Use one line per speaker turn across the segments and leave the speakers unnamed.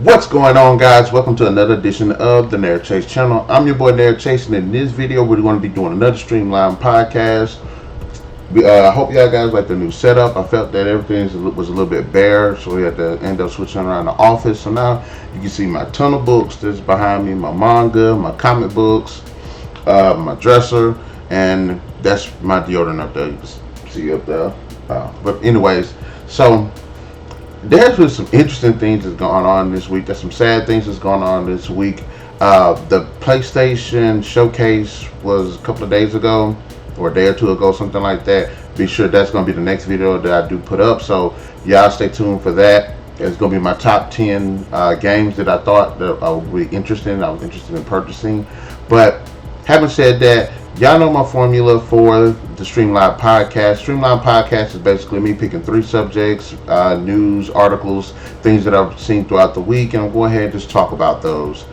What's going on, guys? Welcome to another edition of the Narik Chase channel. I'm your boy Narik Chase, and in this video we're going to be doing another streamlined podcast. I hope y'all guys like the new setup. I felt that everything was a little bit bare, so we had to end up switching around the office. So now you can see my ton of books that's behind me, my manga, my comic books, my dresser, and that's my deodorant up there. You can see up there. But anyways, so there's been some interesting things that's going on this week. There's some sad things that's going on this week. The PlayStation showcase was a couple of days ago, or a day or two ago, something like that. Be sure that's going to be the next video that I do put up. So y'all stay tuned for that. It's going to be my top 10 games that I thought that I would be interested in. I was interested in purchasing. But having said that, y'all know my formula for the Streamline Podcast. Streamline Podcast is basically me picking 3 subjects, news, articles, things that I've seen throughout the week, and I'll go ahead and just talk about those.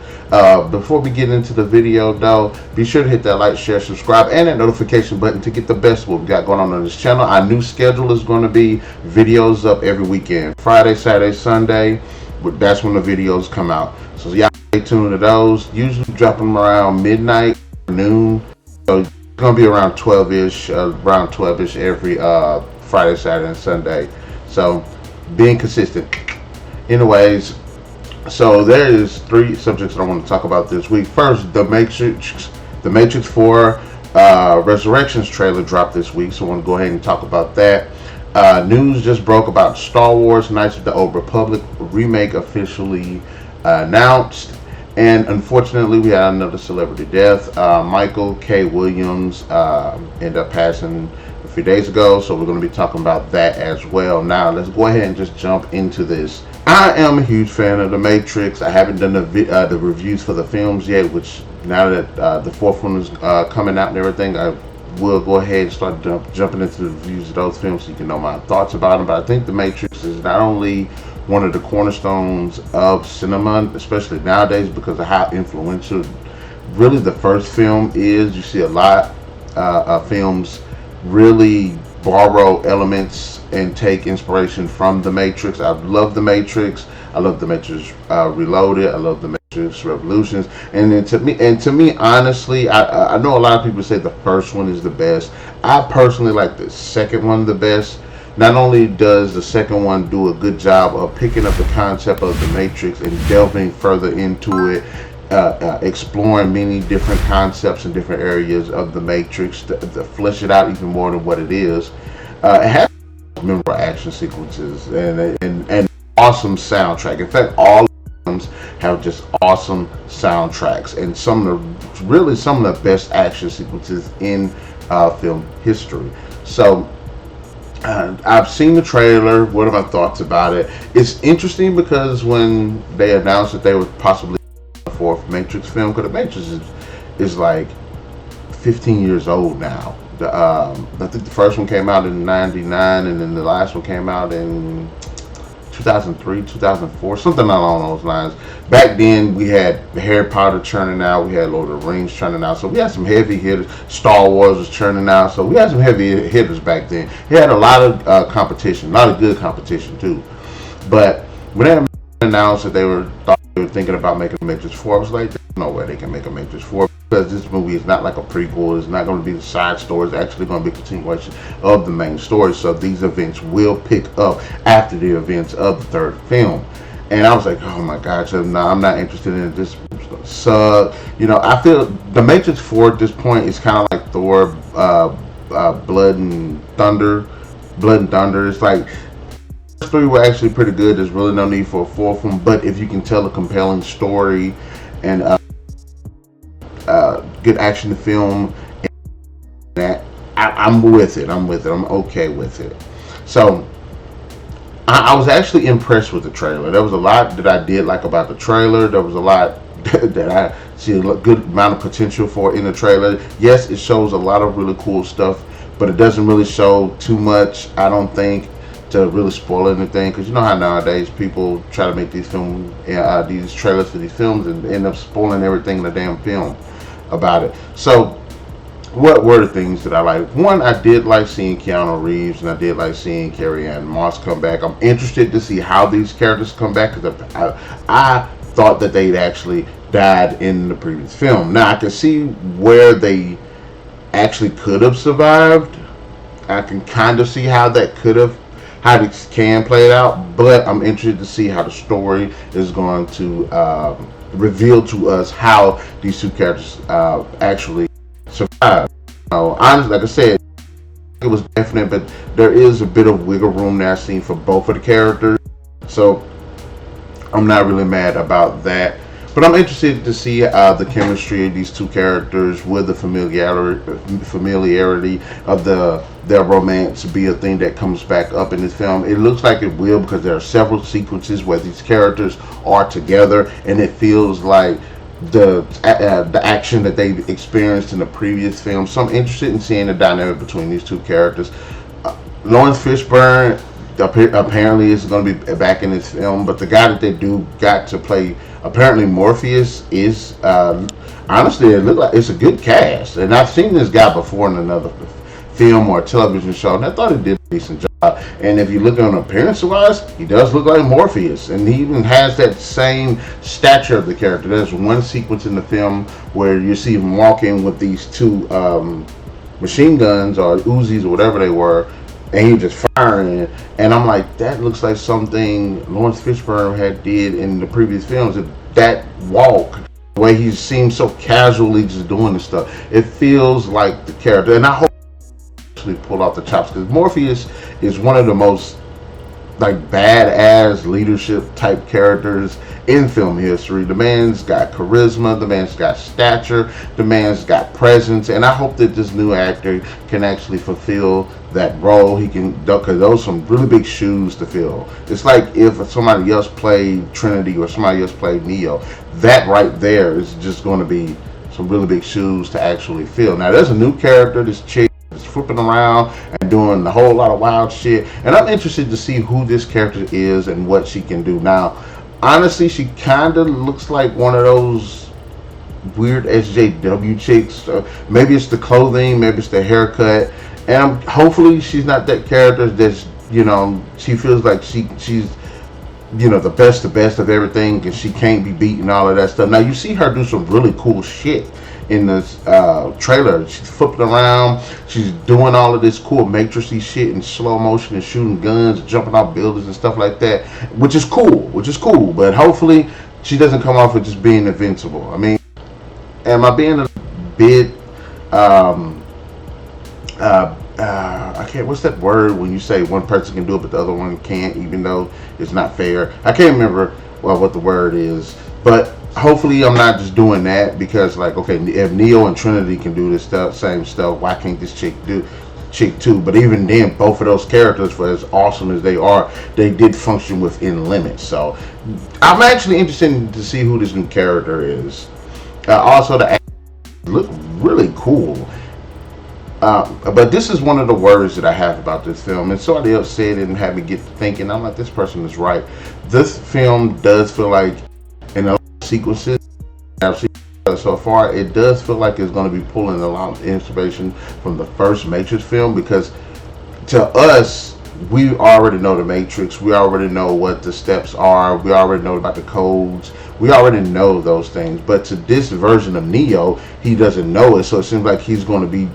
Before we get into the video, though, be sure to hit that like, share, subscribe, and that notification button to get the best of what we got going on this channel. Our new schedule is going to be videos up every weekend. Friday, Saturday, Sunday, that's when the videos come out. So y'all stay tuned to those. Usually drop them around midnight, noon. So it's gonna be around 12ish, every Friday, Saturday, and Sunday. So being consistent. Anyways, so there is 3 subjects that I want to talk about this week. First, the Matrix 4 Resurrections trailer dropped this week, so I want to go ahead and talk about that. News just broke about Star Wars Knights of the Old Republic remake officially announced. And unfortunately, we had another celebrity death. Michael K. Williams ended up passing a few days ago, so we're going to be talking about that as well. Now, let's go ahead and just jump into this. I am a huge fan of The Matrix. I haven't done the reviews for the films yet, which now that the 4th one is coming out and everything, I will go ahead and start jumping into the reviews of those films so you can know my thoughts about them. But I think The Matrix is not only one of the cornerstones of cinema, especially nowadays, because of how influential really the first film is. You see a lot of films really borrow elements and take inspiration from The Matrix. I love The Matrix. I love The Matrix Reloaded. I love The Matrix Revolutions. And then to me, honestly, I know a lot of people say the first one is the best. I personally like the second one the best. Not only does the second one do a good job of picking up the concept of the Matrix and delving further into it, exploring many different concepts in different areas of the Matrix to flesh it out even more than what it is. It has memorable action sequences and awesome soundtrack. In fact, all films have just awesome soundtracks and some of the best action sequences in film history. So I've seen the trailer. What are my thoughts about it? It's interesting because when they announced that they were possibly the 4th Matrix film, because the Matrix is like 15 years old now. I think the first one came out in '99, and then the last one came out in 2003, 2004, something along those lines. Back then, we had Harry Potter churning out, we had Lord of the Rings churning out, so we had some heavy hitters. Star Wars was churning out, so we had some heavy hitters back then. We had a lot of competition, a lot of good competition too. But when they announced that they were thinking about making a Matrix 4, I was like, there's no way they can make a Matrix 4. Because this movie is not like a prequel, it's not going to be the side story, it's actually going to be a continuation of the main story. So these events will pick up after the events of the 3rd film. And I was like, oh my gosh, no, I'm not interested in it. This is going to suck. You know, I feel the Matrix 4 at this point is kind of like Thor, Blood and Thunder. It's like, the first 3 were actually pretty good. There's really no need for a 4th one. But if you can tell a compelling story and good action film, that I'm with it. I'm okay with it. So I was actually impressed with the trailer. There was a lot that I did like about the trailer. There was a lot that I see a good amount of potential for in the trailer. Yes, it shows a lot of really cool stuff, but it doesn't really show too much, I don't think, to really spoil anything, because you know how nowadays people try to make these trailers for these films and end up spoiling everything in the damn film about it. So what were the things that I like? One, I did like seeing Keanu Reeves, and I did like seeing Carrie-Ann Moss come back. I'm interested to see how these characters come back, because I thought that they'd actually died in the previous film. Now I can see where they actually could have survived. I can kind of see how that could have, how this can play it out, but I'm interested to see how the story is going to reveal to us how these two characters actually survive. Honestly, like I said, it was definite, but there is a bit of wiggle room that I've seen for both of the characters, so I'm not really mad about that. But I'm interested to see the chemistry of these two characters. Will the familiarity of their romance be a thing that comes back up in this film? It looks like it will, because there are several sequences where these characters are together, and it feels like the action that they experienced in the previous film. So I'm interested in seeing the dynamic between these two characters. Lawrence Fishburne apparently is going to be back in this film, but the guy that they do got to play apparently Morpheus is honestly, it looked like it's a good cast, and I've seen this guy before in another film or television show, and I thought he did a decent job. And if you look on appearance wise, he does look like Morpheus, and he even has that same stature of the character. There's one sequence in the film where you see him walking with these two machine guns or Uzis or whatever they were, and he was just firing, and I'm like, that looks like something Lawrence Fishburne had did in the previous films. That walk, the way he seems so casually just doing this stuff, it feels like the character. And I hope he actually pull off the chops, because Morpheus is one of the most like badass leadership type characters in film history. The man's got charisma, the man's got stature, the man's got presence, and I hope that this new actor can actually fulfill that role. He can, because those are some really big shoes to fill. It's like if somebody else played Trinity or somebody else played Neo. That right there is just going to be some really big shoes to actually fill. Now there's a new character, this chick is flipping around and doing a whole lot of wild shit, and I'm interested to see who this character is and what she can do. Now honestly, she kind of looks like one of those weird SJW chicks. Maybe it's the clothing, maybe it's the haircut, and hopefully she's not that character that's, you know, she feels like she's you know, the best of everything, and she can't be beaten, all of that stuff. Now you see her do some really cool shit in this trailer. She's flipping around, she's doing all of this cool matrixy shit in slow motion and shooting guns, jumping off buildings and stuff like that, which is cool. But hopefully she doesn't come off with just being invincible. I mean, am I being a bit I can't, what's that word when you say one person can do it but the other one can't, even though it's not fair? I can't remember what the word is, but hopefully I'm not just doing that, because like, okay, if Neo and Trinity can do this stuff, same stuff, why can't this chick too? But even then, both of those characters, for as awesome as they are, they did function within limits. So I'm actually interested to see who this new character is. Also, the actors look really cool. But this is one of the worries that I have about this film, and somebody else said it and had me get to thinking. I'm like, this person is right. This film does feel like, in a lot of sequences I've seen so far, it does feel like it's going to be pulling a lot of inspiration from the first Matrix film, because to us, we already know the Matrix, we already know what the steps are, we already know about the codes, we already know those things. But to this version of Neo, he doesn't know it, so it seems like he's going to be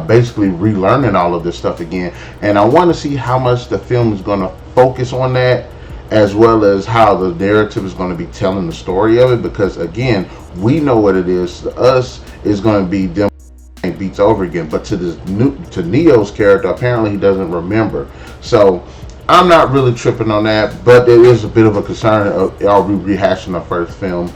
basically relearning all of this stuff again. And I want to see how much the film is going to focus on that, as well as how the narrative is going to be telling the story of it, because again, we know what it is. To us, it's going to be them beats over again, but to Neo's character, apparently he doesn't remember. So I'm not really tripping on that, but there is a bit of a concern of, are we rehashing the first film?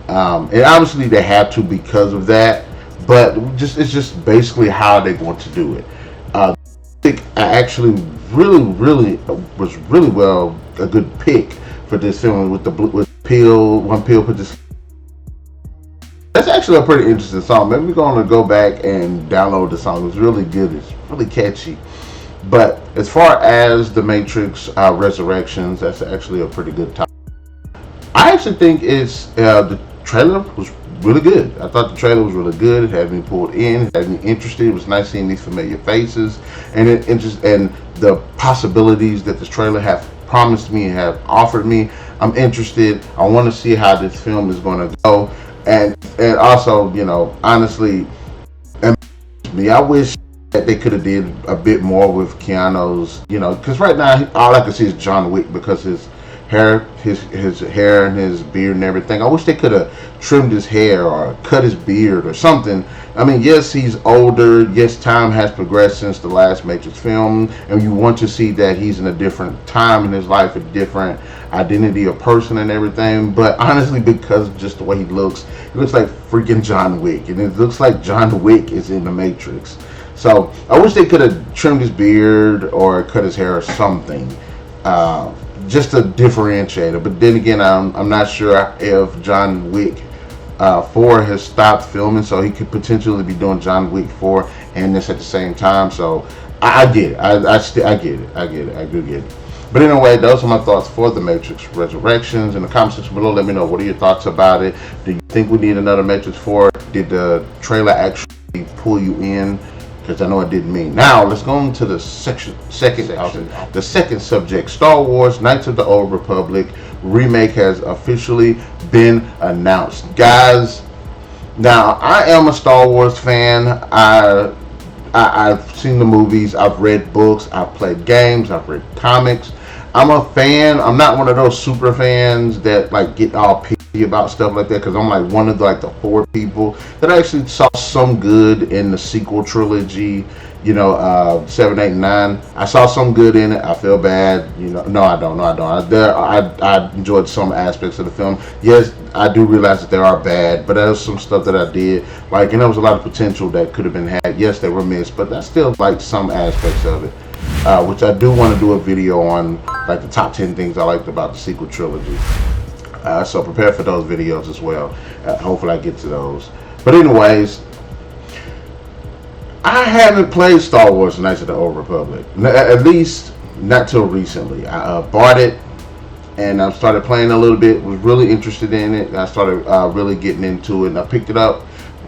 And obviously they have to, because of that, but it's just basically how they want to do it. I think I actually really was really well a good pick for this film with One Pill put this. That's actually a pretty interesting song. Maybe we're going to go back and download the song. It's really good. It's really catchy. But as far as the Matrix Resurrections, that's actually a pretty good topic. I actually think it's the trailer was really good. I thought the trailer was really good. It had me pulled in, it had me interested. It was nice seeing these familiar faces, and and the possibilities that this trailer have promised me and have offered me. I'm interested. I want to see how this film is going to go, and also, you know, honestly, me, I wish that they could have did a bit more with Keanu's, you know, because right now all I can see is John Wick because his hair, his hair and his beard and everything. I wish they could have trimmed his hair or cut his beard or something. I mean, yes, he's older. Yes, time has progressed since the last Matrix film, and you want to see that he's in a different time in his life, a different identity of person and everything. But honestly, because of just the way he looks like freaking John Wick, and it looks like John Wick is in the Matrix. So I wish they could have trimmed his beard or cut his hair or something. Just a differentiator. But then again, I'm not sure if John Wick 4 has stopped filming, so he could potentially be doing John Wick 4 and this at the same time. So I get it. I get it. I do get it. But anyway, those are my thoughts for The Matrix Resurrections. In the comment section below, let me know, what are your thoughts about it? Do you think we need another Matrix 4? Did the trailer actually pull you in? Because I know it didn't mean. Now let's go into the second subject. Star Wars Knights of the Old Republic remake has officially been announced, guys. Now I am a Star Wars fan. I've seen the movies, I've read books, I've played games, I've read comics. I'm a fan. I'm not one of those super fans that like get all picky about stuff like that, because I'm like one of the 4 people that actually saw some good in the sequel trilogy, you know, 7, 8, and 9. I saw some good in it. I feel bad, you know. No, I don't. I enjoyed some aspects of the film. Yes, I do realize that there are bad, but there's some stuff that I did like, and there was a lot of potential that could have been had. Yes, they were missed, but I still like some aspects of it. Which I do want to do a video on, like the top 10 things I liked about the sequel trilogy. So prepare for those videos as well. Hopefully I get to those. But anyways, I haven't played Star Wars Knights of the Old Republic. At least not till recently. I bought it and I started playing a little bit. Was really interested in it. I started really getting into it, and I picked it up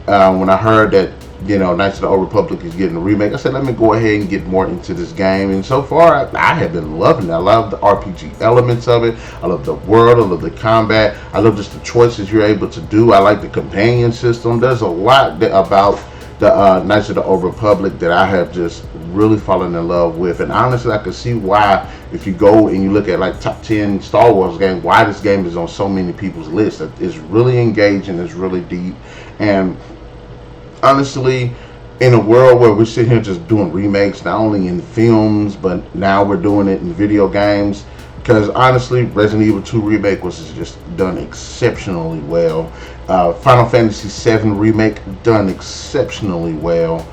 when I heard that, you know, Knights of the Old Republic is getting a remake. I said, let me go ahead and get more into this game. And so far, I have been loving it. I love the RPG elements of it. I love the world. I love the combat. I love just the choices you're able to do. I like the companion system. There's a lot about the Knights of the Old Republic that I have just really fallen in love with. And honestly, I can see why, if you go and you look at like top 10 Star Wars games, why this game is on so many people's lists. It's really engaging. It's really deep. And honestly, in a world where we're sitting here just doing remakes, not only in films, but now we're doing it in video games, because honestly, Resident Evil 2 Remake was just done exceptionally well. Final Fantasy 7 Remake done exceptionally well.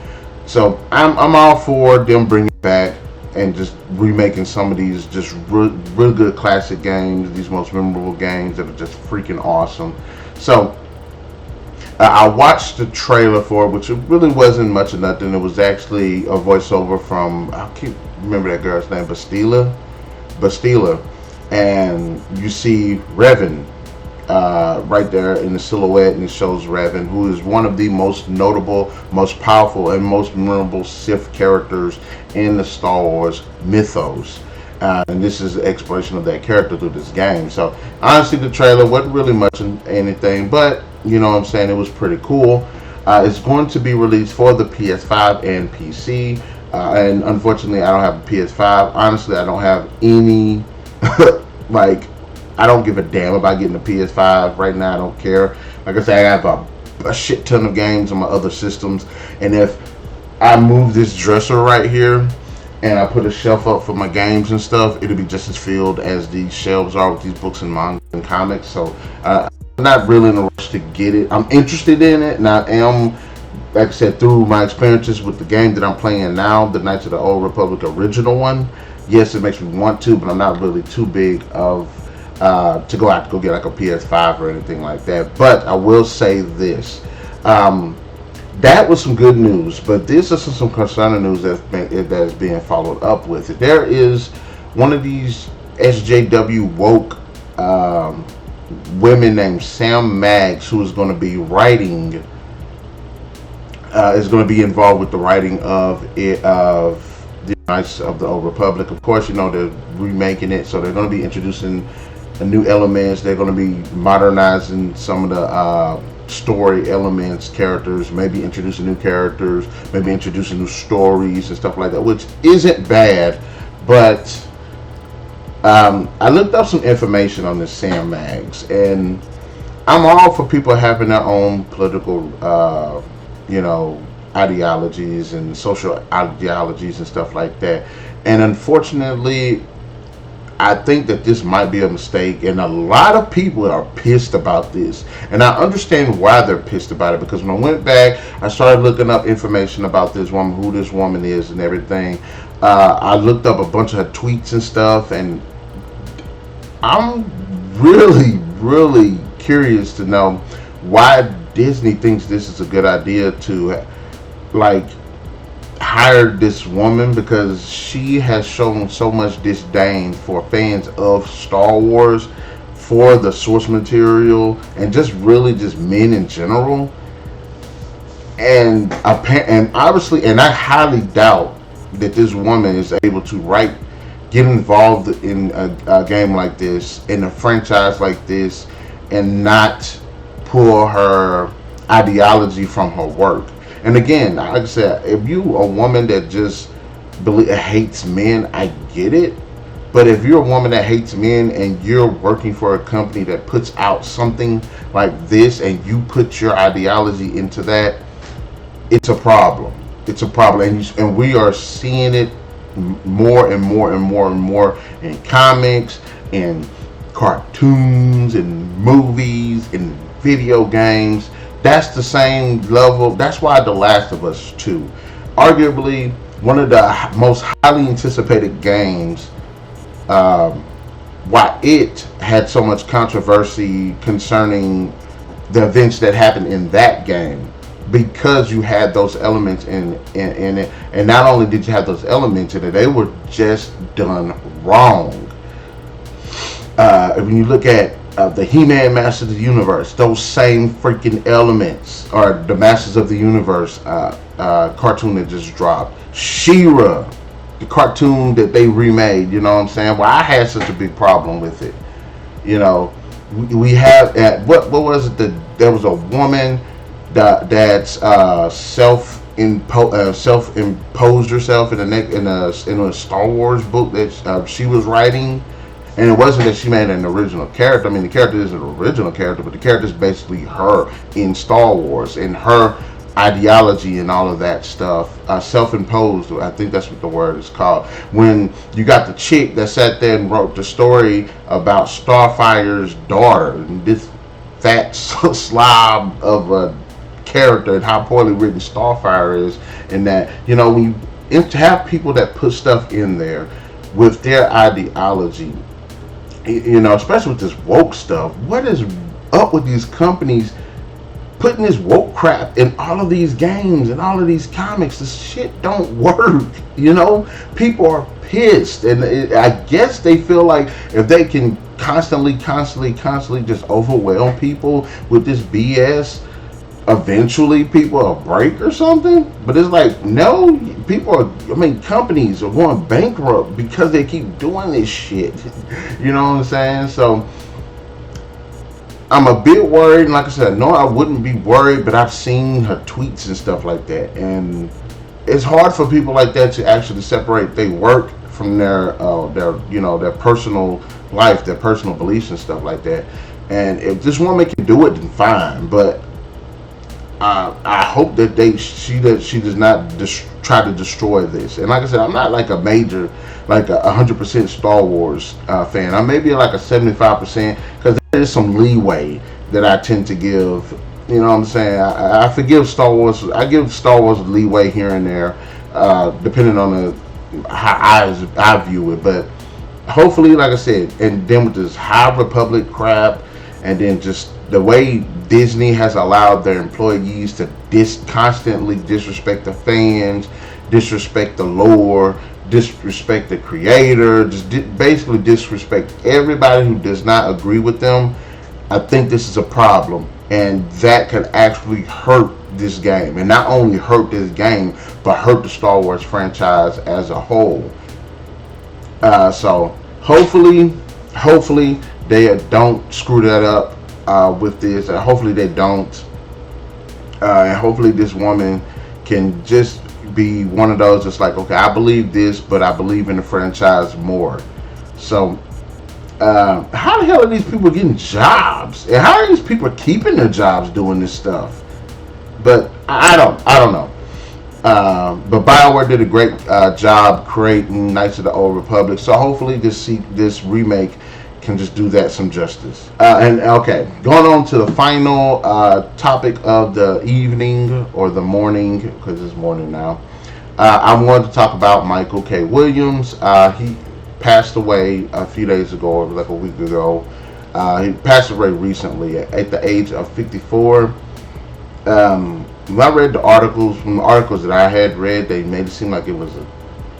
So I'm all for them bringing it back and just remaking some of these just really good classic games, these most memorable games that are just freaking awesome. So I watched the trailer for it, which it really wasn't much of nothing. It was actually a voiceover from, I can't remember that girl's name, Bastila, and you see Revan right there in the silhouette, and it shows Revan, who is one of the most notable, most powerful, and most memorable Sith characters in the Star Wars mythos. And this is the exploration of that character through this game. So honestly, the trailer wasn't really much anything, but you know what I'm saying, it was pretty cool. It's going to be released for the PS5 and PC. And unfortunately, I don't have a PS5. Honestly, I don't have any, like, I don't give a damn about getting a PS5 right now. I don't care. Like I said, I have a shit ton of games on my other systems. And if I move this dresser right here and I put a shelf up for my games and stuff, it'll be just as filled as these shelves are with these books and manga and comics. So I'm not really in a rush to get it. I'm interested in it, and I am, like I said, through my experiences with the game that I'm playing now, the Knights of the Old Republic original one. Yes, it makes me want to, but I'm not really too big of to go out to go get like a PS5 or anything like that. But I will say this. That was some good news, but this is some concerning news that's being followed up with. There is one of these SJW woke women named Sam Maggs, who is going to be writing, is going to be involved with the writing of it, of the Knights of the Old Republic. Of course, you know, they're remaking it, so they're going to be introducing new elements. They're going to be modernizing some of the story elements, characters, maybe introducing new characters, maybe introducing new stories and stuff like that, which isn't bad. But I looked up some information on this Sam Maggs, and I'm all for people having their own political, you know, ideologies and social ideologies and stuff like that. And unfortunately, I think that this might be a mistake, and a lot of people are pissed about this. And I understand why they're pissed about it, because when I went back, I started looking up information about this woman, who this woman is, and everything. I looked up a bunch of her tweets and stuff, and I'm really curious to know why Disney thinks this is a good idea to, like, hire this woman, because she has shown so much disdain for fans of Star Wars, for the source material, and just really just men in general. And obviously, and I highly doubt that this woman is able to get involved in a game like this, in a franchise like this, and not pull her ideology from her work. And again, like I said, if you a woman that just hates men, I get it. But if you're a woman that hates men and you're working for a company that puts out something like this, and you put your ideology into that, it's a problem. It's a problem, and we are seeing it more and more in comics, in cartoons, in movies, in video games. That's the same level. That's why The Last of Us 2, arguably one of the most highly anticipated games, why it had so much controversy concerning the events that happened in that game, because you had those elements in it, and not only did you have those elements in it, they were just done wrong. When you look at the He-Man Masters of the Universe, those same freaking elements, or the Masters of the Universe cartoon that just dropped, She-Ra, the cartoon that they remade, you know what I'm saying? Well, I had such a big problem with it. You know, we have what was it? There was a woman that's self-imposed herself in a Star Wars book that she was writing. And it wasn't that she made an original character. I mean, the character is an original character, but the character is basically her in Star Wars, and her ideology and all of that stuff. Self-imposed, I think that's what the word is called. When you got the chick that sat there and wrote the story about Starfire's daughter, and this fat slob of a character, and how poorly written Starfire is, and that, you know, when you have people that put stuff in there with their ideology, you know, especially with this woke stuff. What is up with these companies putting this woke crap in all of these games and all of these comics? This shit don't work, you know? People are pissed, and I guess they feel like if they can constantly just overwhelm people with this BS, eventually people will break or something. But it's like, no, companies are going bankrupt because they keep doing this shit. You know what I'm saying? So I'm a bit worried. And like I said, no, I wouldn't be worried, but I've seen her tweets and stuff like that, and it's hard for people like that to actually separate their work from their personal life, their personal beliefs and stuff like that. And if this woman can do it, then fine. But I hope that she does not try to destroy this. And like I said, I'm not like a major, like a 100% Star Wars fan. I may be like a 75%, because there is some leeway that I tend to give. You know what I'm saying? I forgive Star Wars. I give Star Wars leeway here and there, depending on how I view it. But hopefully, like I said, and then with this High Republic crap, and then just the way Disney has allowed their employees to constantly disrespect the fans, disrespect the lore, disrespect the creator, just basically disrespect everybody who does not agree with them. I think this is a problem, and that could actually hurt this game, and not only hurt this game, but hurt the Star Wars franchise as a whole. So hopefully they don't screw that up with this, and hopefully they don't, and hopefully this woman can just be one of those that's like, okay, I believe this, but I believe in the franchise more. So how the hell are these people getting jobs, and how are these people keeping their jobs doing this stuff? But I don't know. But BioWare did a great job creating Knights of the Old Republic. So hopefully this remake can just do that some justice. And okay, going on to the final topic of the evening or the morning, because it's morning now. I wanted to talk about Michael K. Williams. He passed away a few days ago, or like a week ago. He passed away recently at the age of 54. When I read the articles, from the articles that I had read, they made it seem like it was an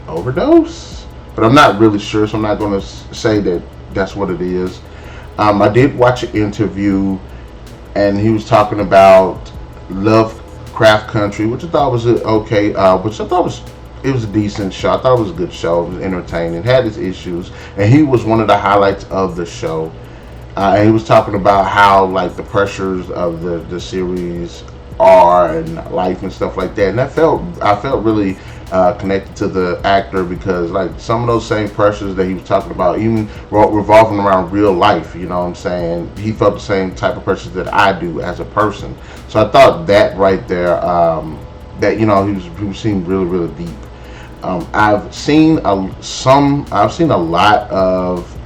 overdose, but I'm not really sure, so I'm not going to say that that's what it is. I did watch an interview, and he was talking about Lovecraft Country, which I thought was okay, which I thought it was a decent show. I thought it was a good show. It was entertaining. It had its issues, and he was one of the highlights of the show. And he was talking about how like the pressures of the series are and life and stuff like that, and I felt really connected to the actor, because like some of those same pressures that he was talking about, even revolving around real life, you know what I'm saying, he felt the same type of pressures that I do as a person. So I thought that right there, that he seemed really deep. I've seen a lot of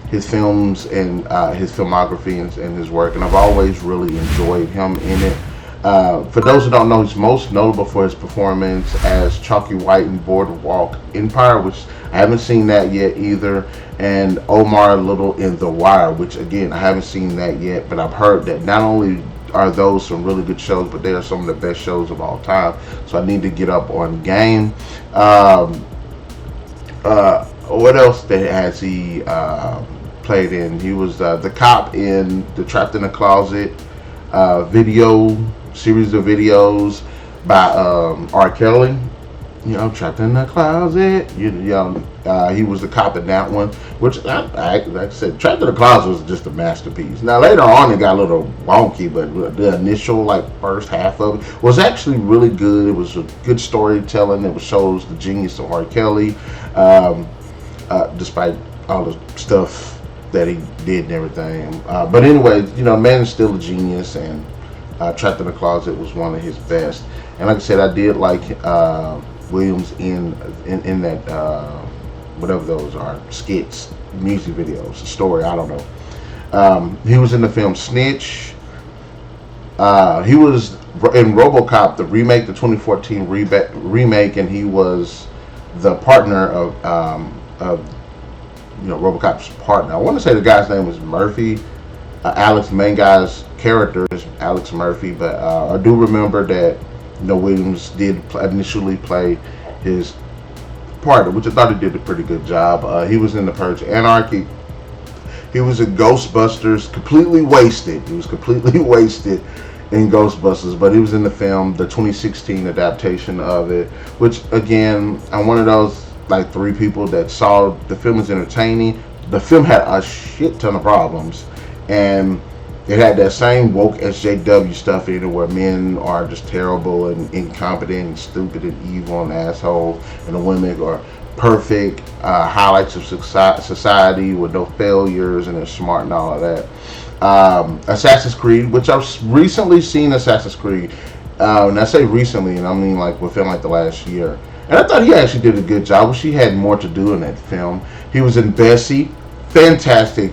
his films and his filmography and his work, and I've always really enjoyed him in it. For those who don't know, he's most notable for his performance as Chalky White in Boardwalk Empire, which I haven't seen that yet either, and Omar Little in The Wire, which again I haven't seen that yet, but I've heard that not only are those some really good shows, but they are some of the best shows of all time. So I need to get up on game. What else has he played in? He was the cop in the Trapped in the Closet series of videos by R. Kelly. Trapped in the Closet. He was the cop in that one, which, like I said, Trapped in the Closet was just a masterpiece. Now later on it got a little wonky, but the initial first half of it was actually really good. It was a good storytelling. It shows the genius of R. Kelly, despite all the stuff that he did and everything. But anyway, man is still a genius, and Trapped in the Closet was one of his best. And like I said, I did like Williams in that whatever those are, skits, music videos, story, I don't know. He was in the film Snitch. He was in RoboCop, the remake, the 2014 remake, and he was the partner of RoboCop's partner. I want to say the guy's name was Murphy. Alex, the main guy's character is Alex Murphy, but I do remember that Williams did initially play his partner, which I thought he did a pretty good job. He was in The Purge Anarchy. He was in Ghostbusters, completely wasted. He was completely wasted in Ghostbusters, but he was in the film, the 2016 adaptation of it, which again, I'm one of those three people that saw the film as entertaining. The film had a shit ton of problems, and it had that same woke SJW stuff in it, where men are just terrible and incompetent and stupid and evil and assholes, and the women are perfect highlights of society with no failures, and they're smart and all of that. Assassin's Creed, which I've recently seen Assassin's Creed, and I say recently, and I mean within the last year. And I thought he actually did a good job. I wish he had more to do in that film. He was in Bessie, fantastic.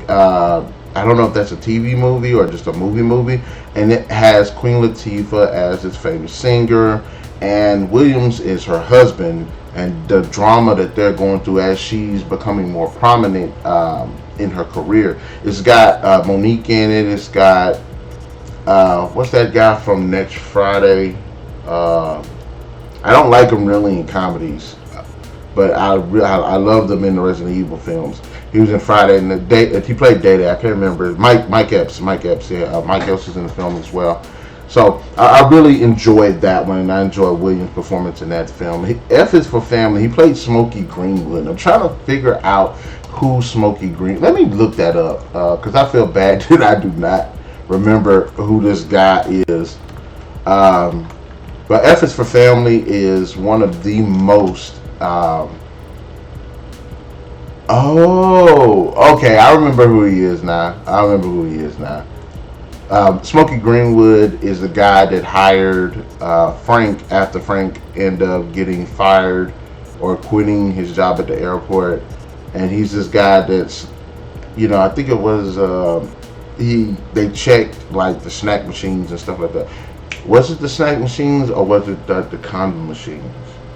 I don't know if that's a TV movie or just a movie, and it has Queen Latifah as its famous singer, and Williams is her husband, and the drama that they're going through as she's becoming more prominent in her career. It's got Monique in it. It's got what's that guy from Next Friday? I don't like him really in comedies, but I love them in the Resident Evil films. He was in Friday and the day. He played Data. I can't remember. Mike Epps. Yeah, Mike Epps is in the film as well. So I really enjoyed that one, and I enjoyed Williams' performance in that film. F is for Family. He played Smokey Greenwood. I'm trying to figure out who Smokey Green. Let me look that up because I feel bad that I do not remember who this guy is. But F is for Family is one of the most. Oh, okay. I remember who he is now. Smokey Greenwood is the guy that hired Frank after Frank ended up getting fired or quitting his job at the airport, and he's this guy that's, I think it was they checked like the snack machines and stuff like that. Was it the snack machines or was it the condom machines?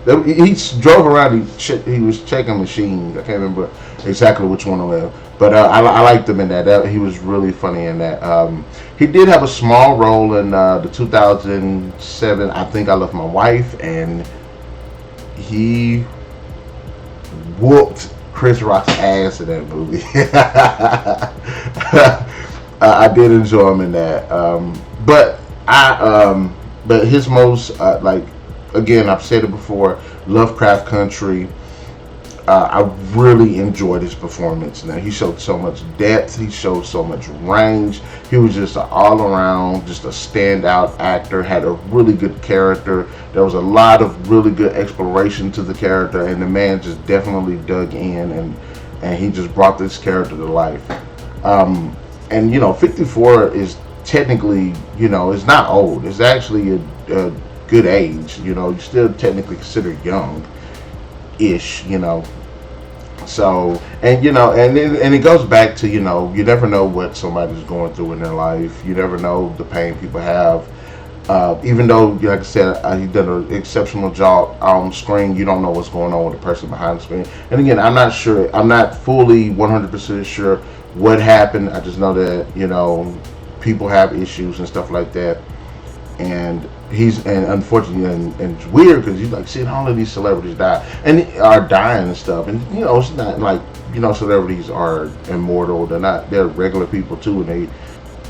He drove around. He was checking machines. I can't remember exactly which one it was, but I liked him in that. He was really funny in that. He did have a small role in the 2007 I Think I Left My Wife, and he whooped Chris Rock's ass in that movie. I did enjoy him in that, but his most again, I've said it before, Lovecraft Country. I really enjoyed his performance. Now, he showed so much depth. He showed so much range. He was just an all-around, just a standout actor. Had a really good character. There was a lot of really good exploration to the character, and the man just definitely dug in, and he just brought this character to life. And 54 is technically, it's not old. It's actually a good age. You still technically considered young-ish. So, and it goes back to, you never know what somebody's going through in their life. You never know the pain people have. Even though, like I said, he did an exceptional job on screen, you don't know what's going on with the person behind the screen. And again, I'm not sure. I'm not fully 100% sure what happened. I just know that, people have issues and stuff like that. And unfortunately, and it's weird because you like seeing all of these celebrities die and are dying and stuff, and it's not like celebrities are immortal. They're regular people too,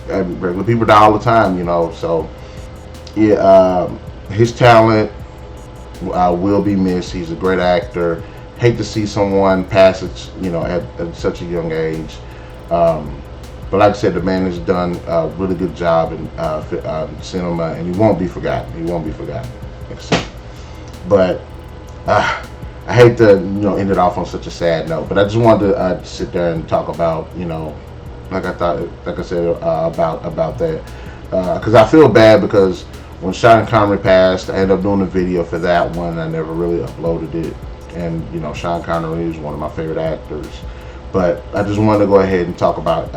and regular people die all the time. So yeah, his talent will be missed. He's a great actor. Hate to see someone pass it, at such a young age. But like I said, the man has done a really good job in cinema, and he won't be forgotten. But I hate to end it off on such a sad note. But I just wanted to sit there and talk about like I said about that because I feel bad because when Sean Connery passed, I ended up doing a video for that one. I never really uploaded it, and Sean Connery is one of my favorite actors. But I just wanted to go ahead and talk about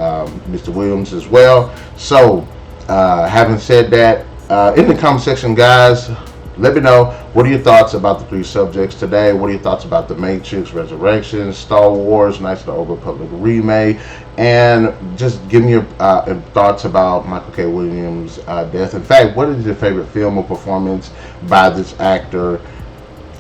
Mr. Williams as well. So, having said that, in the comment section, guys, let me know what are your thoughts about the three subjects today. What are your thoughts about The Matrix, Resurrection, Star Wars, Knights of the Old Republic Remake, and just give me your thoughts about Michael K. Williams' death. In fact, what is your favorite film or performance by this actor?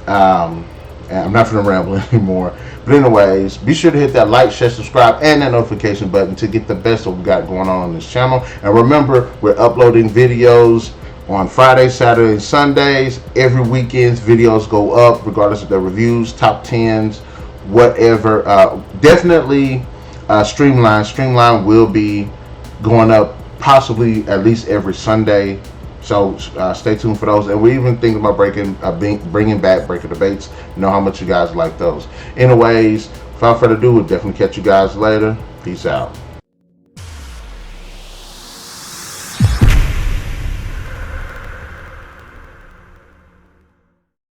And I'm not going to ramble anymore. But anyways, be sure to hit that like, share, subscribe, and that notification button to get the best of what we got going on this channel. And remember, we're uploading videos on Fridays, Saturdays, Sundays. Every weekend's videos go up, regardless of the reviews, top 10s, whatever. Definitely Streamline. Streamline will be going up possibly at least every Sunday. So stay tuned for those, and we're even thinking about bringing back Breaker Debates. You know how much you guys like those. Anyways, without further ado, we'll definitely catch you guys later. Peace out.